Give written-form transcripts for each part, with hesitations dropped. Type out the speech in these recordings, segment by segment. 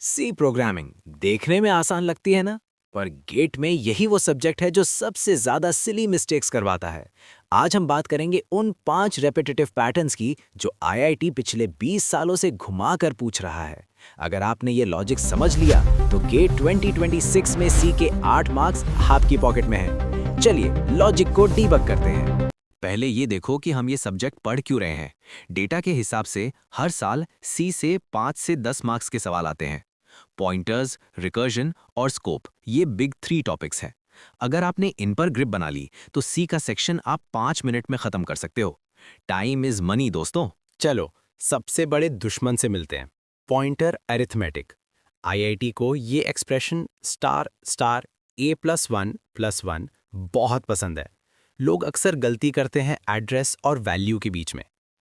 सी programming देखने में आसान लगती है ना, पर गेट में यही वो सब्जेक्ट है जो सबसे ज्यादा सिली मिस्टेक्स करवाता है। आज हम बात करेंगे उन 5 रेपिटेटिव पैटर्न्स की जो आईआईटी पिछले 20 सालों से घुमा कर पूछ रहा है। अगर आपने ये लॉजिक समझ लिया तो गेट 2026 में सी के 8 मार्क्स आपकी पॉकेट में है। चलिए लॉजिक को डीबग करते हैं। पहले ये देखो कि हम ये सब्जेक्ट पढ़ क्यों रहे हैं। डेटा के हिसाब से हर साल सी से 5 से 10 मार्क्स के सवाल आते हैं। पॉइंटर्स, रिकर्जन और स्कोप, ये बिग 3 टॉपिक्स हैं। अगर आपने इन पर ग्रिप बना ली तो सी का सेक्शन आप 5 मिनट में खत्म कर सकते हो। टाइम इज मनी दोस्तों। चलो सबसे बड़े दुश्मन से मिलते हैं, पॉइंटर अरिथमेटिक। आईआईटी को ये एक्सप्रेशन स्टार स्टार a+1+1 बहुत पसंद है। लोग अक्सर गलती करते हैं एड्रेस और वैल्यू के बीच में।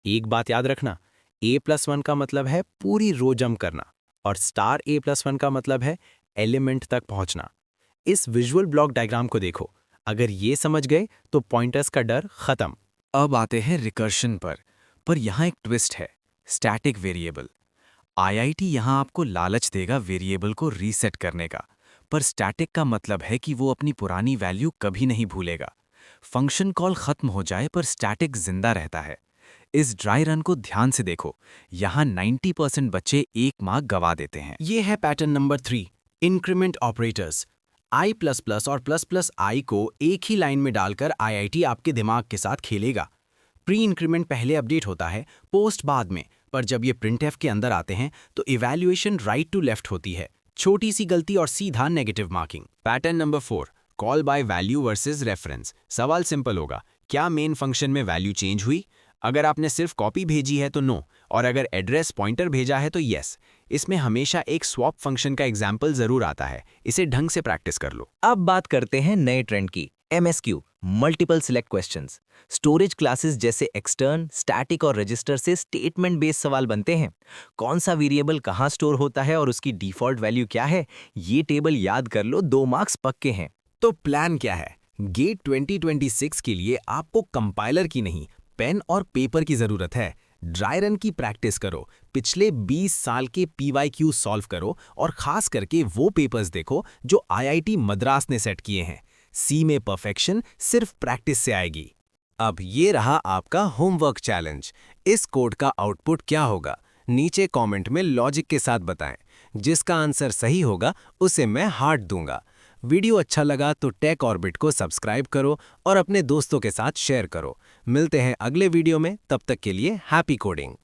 एक बात याद रखना, a+1 का मतलब है पूरी रो जंप करना और स्टार a+1 का मतलब है एलिमेंट तक पहुंचना। इस विजुअल ब्लॉक डायग्राम को देखो, अगर ये समझ गए तो पॉइंटर्स का डर खत्म। अब आते हैं रिकर्शन पर यहाँ एक ट्विस्ट है, स्टैटिक वेरिएबल। आईआईटी यहाँ आपको लालच देगा वेरिएबल को रीसेट करने का, पर स्टैटिक का मतलब है कि वो अपनी पुरानी वैल्यू कभी नहीं भूलेगा। फंक्शन कॉल खत्म हो जाए पर स्टैटिक जिंदा रहता है। इस ड्राई रन को ध्यान से देखो, यहाँ 90% बच्चे 1 मार्क गवा देते हैं। ये है pattern number 3, increment operators. i++ और ++i को एक ही लाइन में डालकर आईआईटी आपके दिमाग के साथ खेलेगा। प्री इंक्रीमेंट पहले अपडेट होता है, पोस्ट बाद में, पर जब ये प्रिंटफ के अंदर आते हैं तो इवैल्यूएशन राइट टू लेफ्ट होती है। छोटी सी गलती और सीधा negative marking. Pattern number 4, call by value versus reference. सवाल सिंपल होगा, क्या मेन फंक्शन में वैल्यू चेंज हुई? अगर आपने सिर्फ कॉपी भेजी है तो नो, और अगर एड्रेस पॉइंटर भेजा है तो यस। इसमें हमेशा एक स्वैप फंक्शन का एग्जाम्पल जरूर आता है, इसे ढंग से प्रैक्टिस कर लो। अब बात करते हैं नए ट्रेंड की, MSQ, multiple select questions. Storage classes जैसे एक्सटर्न, स्टैटिक और रजिस्टर से स्टेटमेंट बेस्ड सवाल बनते हैं। कौन सा वेरिएबल कहाँ स्टोर होता है और उसकी डिफॉल्ट वैल्यू क्या है, ये टेबल याद कर लो, 2 मार्क्स पक्के हैं। तो प्लान क्या है? गेट 2026 के लिए आपको कंपाइलर की नहीं, पेन और पेपर की जरूरत है। ड्राई रन की प्रैक्टिस करो, पिछले 20 साल के पीवाईक्यू सॉल्व करो और खास करके वो पेपर्स देखो जो आईआईटी मद्रास ने सेट किए हैं। सी में परफेक्शन सिर्फ प्रैक्टिस से आएगी। अब ये रहा आपका होमवर्क चैलेंज। इस कोड का आउटपुट क्या होगा, नीचे कमेंट में लॉजिक के साथ बताएं। जिसका आंसर सही होगा उसे मैं हार्ट दूंगा। वीडियो अच्छा लगा तो टेक ऑर्बिट को सब्सक्राइब करो और अपने दोस्तों के साथ शेयर करो। मिलते हैं अगले वीडियो में, तब तक के लिए हैप्पी कोडिंग।